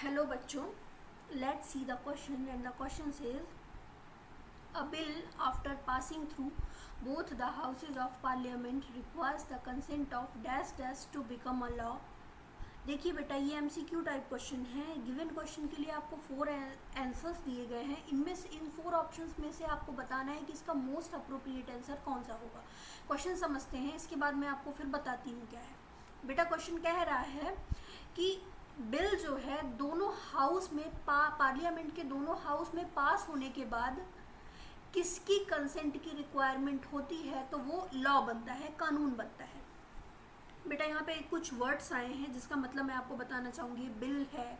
Hello बच्चों, let's see the question, and the question says a bill after passing through both the houses of parliament requires the consent of dash dash to become a law. देखिए बेटा, ये MCQ type question है। Given question के लिए आपको 4 answers दिए गए हैं। इनमें से इन 4 ऑप्शंस में से आपको बताना है कि इसका मोस्ट अप्रोप्रिएट आंसर कौन सा होगा। क्वेश्चन समझते हैं, इसके बाद मैं आपको फिर बताती हूँ क्या है। बेटा क्वेश्चन कह रहा है कि बिल जो है दोनों हाउस में पार्लियामेंट के दोनों हाउस में पास होने के बाद किसकी कंसेंट की रिक्वायरमेंट होती है तो वो लॉ बनता है, कानून बनता है। बेटा यहाँ पे कुछ वर्ड्स आए हैं जिसका मतलब मैं आपको बताना चाहूँगी। बिल है,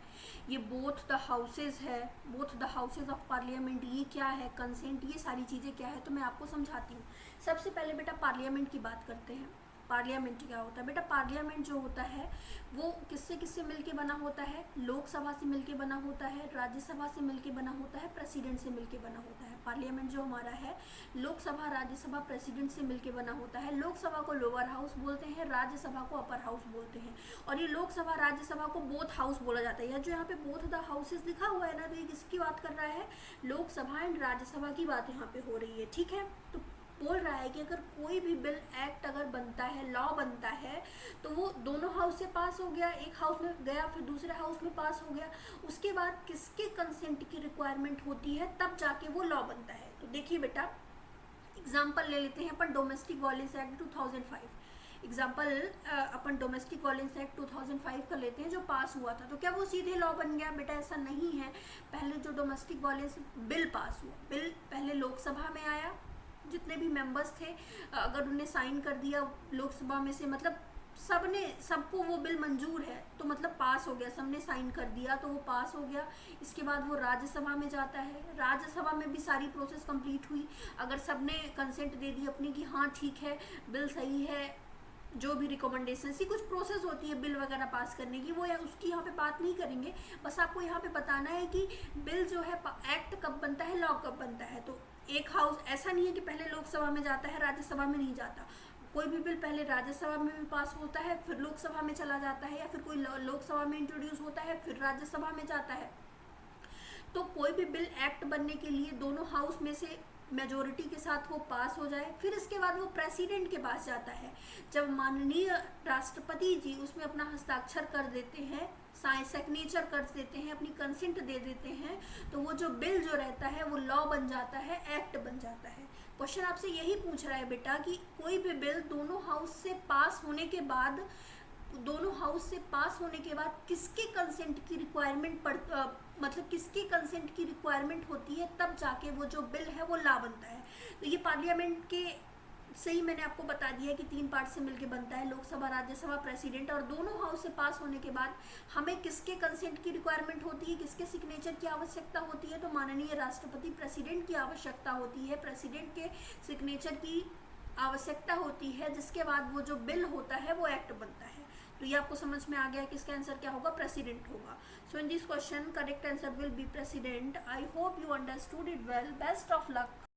ये बोथ द हाउसेज है, both the houses of parliament, ये क्या है, कंसेंट, ये सारी चीज़ें क्या है तो मैं आपको समझाती हूँ। सबसे पहले बेटा पार्लियामेंट की बात करते हैं। पार्लियामेंट क्या होता है बेटा? पार्लियामेंट जो होता है वो किससे किससे मिलके बना होता है? लोकसभा से मिलके बना होता है, राज्यसभा से मिलके बना होता है, प्रेसिडेंट से मिलके बना होता है। पार्लियामेंट जो हमारा है लोकसभा, राज्यसभा, प्रेसिडेंट से मिलके बना होता है। लोकसभा को लोअर हाउस बोलते हैं, राज्यसभा को अपर हाउस बोलते हैं। और ये लोकसभा राज्यसभा को बोथ हाउस बोला जाता है। या जो यहाँ पे बोथ द हाउसेस लिखा हुआ है ना, तो ये किसकी बात कर रहा है? लोकसभा एंड राज्यसभा की बात यहाँ पे हो रही है। ठीक है, तो बोल रहा है कि अगर कोई भी बिल एक्ट अगर बनता है, लॉ बनता है, तो वो दोनों हाउस से पास हो गया, एक हाउस में गया फिर दूसरे हाउस में पास हो गया, उसके बाद किसके कंसेंट की रिक्वायरमेंट होती है तब जाके वो लॉ बनता है। तो देखिए बेटा एग्जाम्पल ले लेते हैं अपन डोमेस्टिक वायलेंस एक्ट 2005। एग्जाम्पल अपन डोमेस्टिक वायलेंस एक्ट 2005 का लेते हैं जो पास हुआ था। तो क्या वो सीधे लॉ बन गया? बेटा ऐसा नहीं है। पहले जो डोमेस्टिक वायलेंस बिल पास हुआ, बिल पहले लोकसभा में आया, जितने भी मेंबर्स थे अगर उन्हें साइन कर दिया लोकसभा में से, मतलब सबको वो बिल मंजूर है तो मतलब पास हो गया, सबने साइन कर दिया तो वो पास हो गया। इसके बाद वो राज्यसभा में जाता है, राज्यसभा में भी सारी प्रोसेस कंप्लीट हुई। अगर सबने कंसेंट दे दी अपनी कि हाँ ठीक है बिल सही है, जो भी रिकमेंडेशन सी कुछ प्रोसेस होती है बिल वगैरह पास करने की, वो उसकी यहाँ पे बात नहीं करेंगे। बस आपको यहाँ पे बताना है कि बिल जो है एक्ट कब बनता है, लॉ कब बनता है। तो एक हाउस ऐसा नहीं है कि पहले लोकसभा में जाता है राज्यसभा में नहीं जाता। कोई भी बिल पहले राज्यसभा में भी पास होता है फिर लोकसभा में चला जाता है, या फिर कोई लोकसभा में इंट्रोड्यूस होता है फिर राज्यसभा में जाता है। तो कोई भी बिल एक्ट बनने के लिए दोनों हाउस में से मेजोरिटी के साथ वो पास हो जाए, फिर इसके बाद वो प्रेसिडेंट के पास जाता है। जब माननीय राष्ट्रपति जी उसमें अपना हस्ताक्षर कर देते हैं, सिग्नेचर कर देते हैं, अपनी कंसेंट दे देते हैं, तो वो जो बिल जो रहता है वो लॉ बन जाता है, एक्ट बन जाता है। क्वेश्चन आपसे यही पूछ रहा है बेटा कि कोई भी बिल दोनों हाउस से पास होने के बाद, दोनों हाउस से पास होने के बाद किसके कंसेंट की रिक्वायरमेंट मतलब किसके कंसेंट की रिक्वायरमेंट होती है तब जाके वो जो बिल है वो लॉ बनता है। तो ये पार्लियामेंट के सही मैंने आपको बता दिया है कि 3 पार्ट से मिलके बनता है, लोकसभा, राज्यसभा, प्रेसिडेंट। और दोनों हाउस से पास होने के बाद हमें किसके कंसेंट की रिक्वायरमेंट होती है, किसके सिग्नेचर की आवश्यकता होती है? तो माननीय राष्ट्रपति प्रेसिडेंट की आवश्यकता होती है, प्रेसिडेंट के सिग्नेचर की आवश्यकता होती है, जिसके बाद वो जो बिल होता है वो एक्ट बनता है। तो ये आपको समझ में आ गया कि इसका आंसर क्या होगा? प्रेसिडेंट होगा। So in this question correct answer will be president. I hope you understood it well. Best of luck.